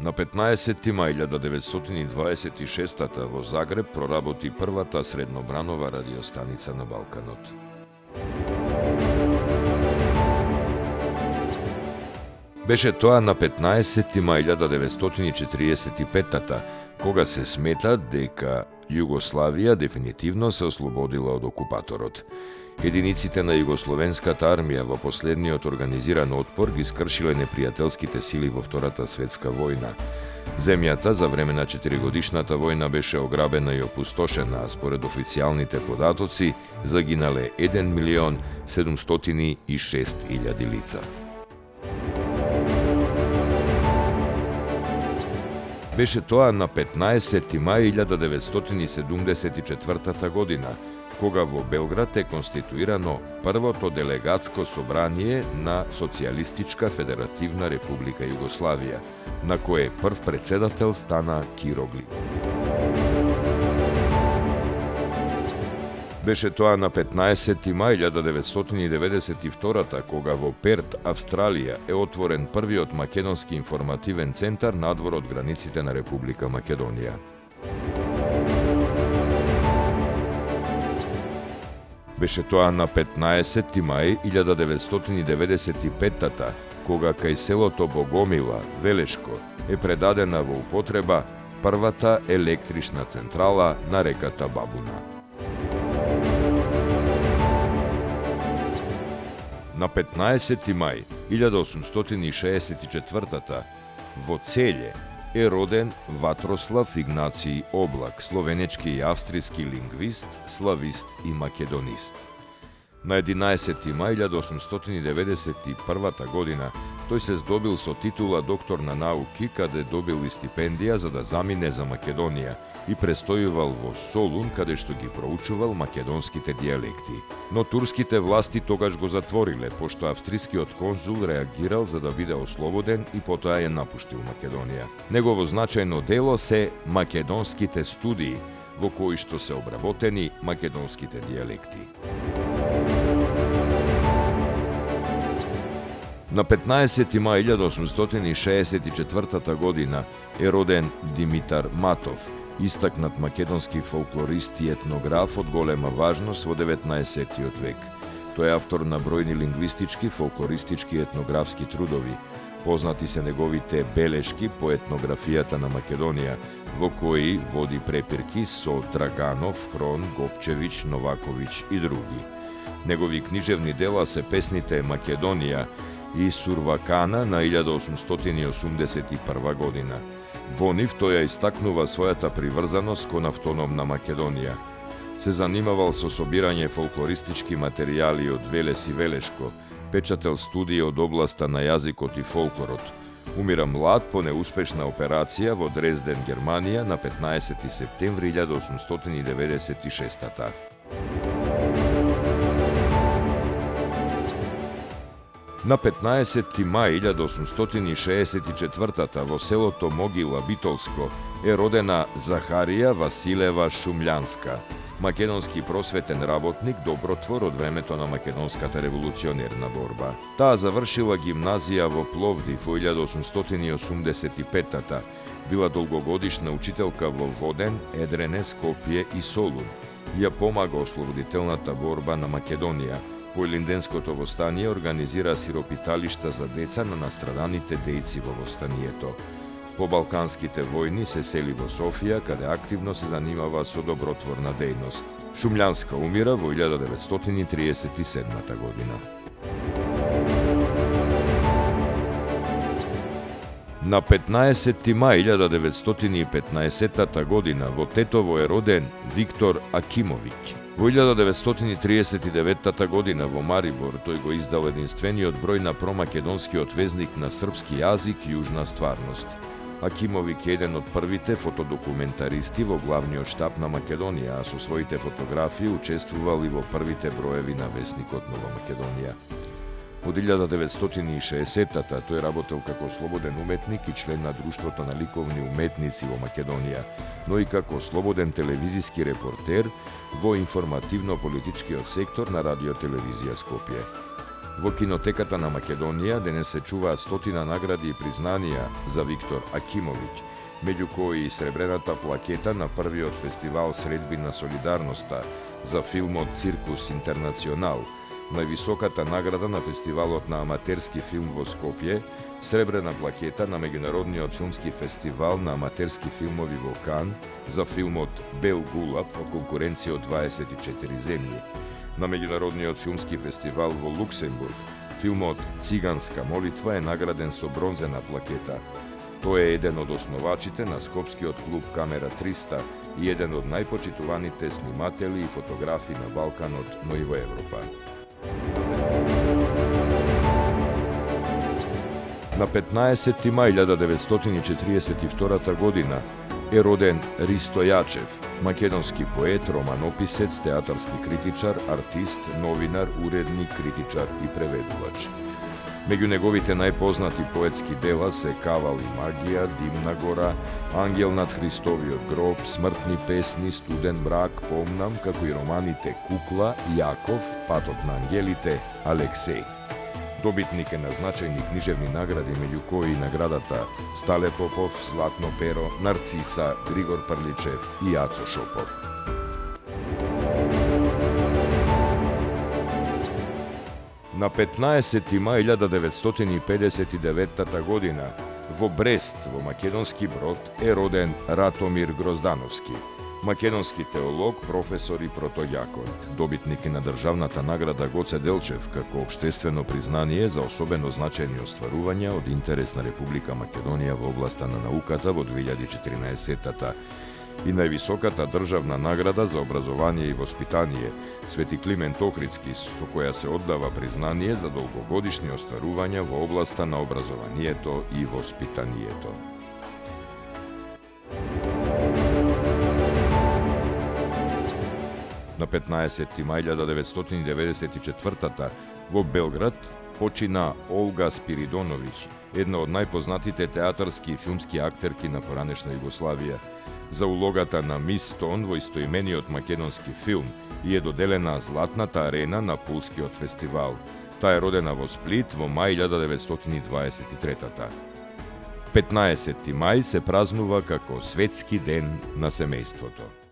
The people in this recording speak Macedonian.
На 15. мај 1926 во Загреб проработи првата среднобранова радиостаница на Балканот. Беше тоа на 15. мај 1945 кога се смета дека Југославија дефинитивно се ослободила од окупаторот. Единиците на Југословенската армија во последниот организиран отпор ги скршиле непријателските сили во Втората светска војна. Земјата за време на 4-годишната војна беше ограбена и опустошена, а според официјалните податоци загинале 1.706.000 лица. Беше тоа на 15. мај 1974 година, кога во Белград е конституирано првото делегатско собрание на Социјалистичка Федеративна Република Југославија, на кое прв председател стана Киро Глив. Беше тоа на 15. мај 1992 кога во Перт, Австралија, е отворен првиот македонски информативен центар надвор од границите на Република Македонија. Беше тоа на 15. мај 1995 кога кај селото Богомила, Велешко, е предадена во употреба првата електрична централа на реката Бабуна. На 15. мај 1864 во Целје е роден Ватрослав Игнациј Облак, словенечки и австријски лингвист, славист и македонист. На 11. мај 1891 година тој се здобил со титула доктор на науки, каде добил и стипендија за да замине за Македонија и престојувал во Солун, каде што ги проучувал македонските дијалекти. Но турските власти тогаш го затвориле, пошто австрискиот конзул реагирал за да биде ослободен и потоа ја напуштил Македонија. Негово значајно дело се македонските студии, во кои што се обработени македонските дијалекти. На 15. мај 1864 година е роден Димитар Матов, истакнат македонски фолклорист и етнограф од голема важност во 19. век. Тој е автор на бројни лингвистички, фолклористички и етнографски трудови. Познати се неговите белешки по етнографијата на Македонија, во кои води препирки со Драганов, Хрон, Гопчевич, Новакович и други. Негови книжевни дела се песните Македонија и Сурвакана на 1881 година. Во нив тој ја истакнува својата приврзаност кон автономна Македонија. Се занимавал со собирање фолклористички материјали од Велес и Велешко, печател студии од областа на јазикот и фолклорот. Умира млад по неуспешна операција во Дрезден, Германија на 15. септември 1896. На 15. мај 1864 во селото Могила Битолско е родена Захарија Василева Шумљанска, македонски просветен работник, добротвор од времето на македонската револуционерна борба. Таа завршила гимназија во Пловдив во 1885 била долгогодишна учителка во Воден, Едрене, Скопје и Солун. Ја помага ослободителната борба на Македонија. По Илинденското востание организира сиропиталишта за деца на настраданите дејци во востанието. По Балканските војни се сели во Софија, каде активно се занимава со добротворна дејност. Шумљанска умира во 1937 година. На 15. мај 1915 година во Тетово е роден Виктор Акимовиќ. Во 1939 година во Марибор тој го издал единствениот број на промакедонскиот везник на српски јазик Јужна стварност. Акимовиќ е еден од првите фотодокументаристи во главниот штаб на Македонија, а со своите фотографии учествувал и во првите броеви на весникот Нова Македонија. Од 1960-та тој работел како слободен уметник и член на Друштвото на ликовни уметници во Македонија, но и како слободен телевизиски репортер во информативно-политичкиот сектор на Радиотелевизија Скопје. Во кинотеката на Македонија денес се чуваат стотина награди и признанија за Виктор Акимовиќ, меѓу кои и сребрената плакета на првиот фестивал Средби на солидарноста за филмот Циркус Интернационал, највисоката награда на фестивалот на аматерски филм во Скопје, сребрена плакета на меѓународниот филмски фестивал на аматерски филмови во Кан за филмот Бел Гулаб во конкуренција од 24 земји. На меѓународниот филмски фестивал во Луксембург, филмот Циганска молитва е награден со бронзена плакета. Тој е еден од основачите на скопскиот клуб Камера 300 и еден од најпочитуваните сниматели и фотографи на Балканот, но и во Европа. На 15. мај 1942 година е роден Ристо Јачев, македонски поет, романописец, театарски критичар, артист, новинар, уредник, критичар и преведувач. Меѓу неговите најпознати поетски дела се Кавал и магија, Димна гора, Ангел над Христовиот гроб, Смртни песни, Студен мрак, Помнам, како и романите Кукла, Јаков, Патот на ангелите, Алексеј. Добитник е на значајни книжевни награди, меѓу кои и наградата Стале Попов, Златно перо, Нарциса, Григор Прличев и Јацо Шопов. На 15. мај 1959 година во Брест, во македонски Брод, е роден Ратомир Гроздановски, македонски теолог, професор и протоѓакон. Добитник е на државната награда Гоце Делчев како општествено признание за особено значајни остварувања од интерес на Република Македонија во областа на науката во 2014-та и највисоката државна награда за образование и воспитание Свети Климент Охридски, со која се оддава признание за долгогодишни остварувања во областа на образованието и воспитанието. На 15. мај 1994 во Белград почина Олга Спиридоновиќ, една од најпознатите театарски и филмски актерки на поранешна Југославија, за улогата на Мис Тон во истоимениот македонски филм и е доделена Златната арена на Пулскиот фестивал. Таа е родена во Сплит во мај 1923. 15. мај се празнува како Светски ден на семејството.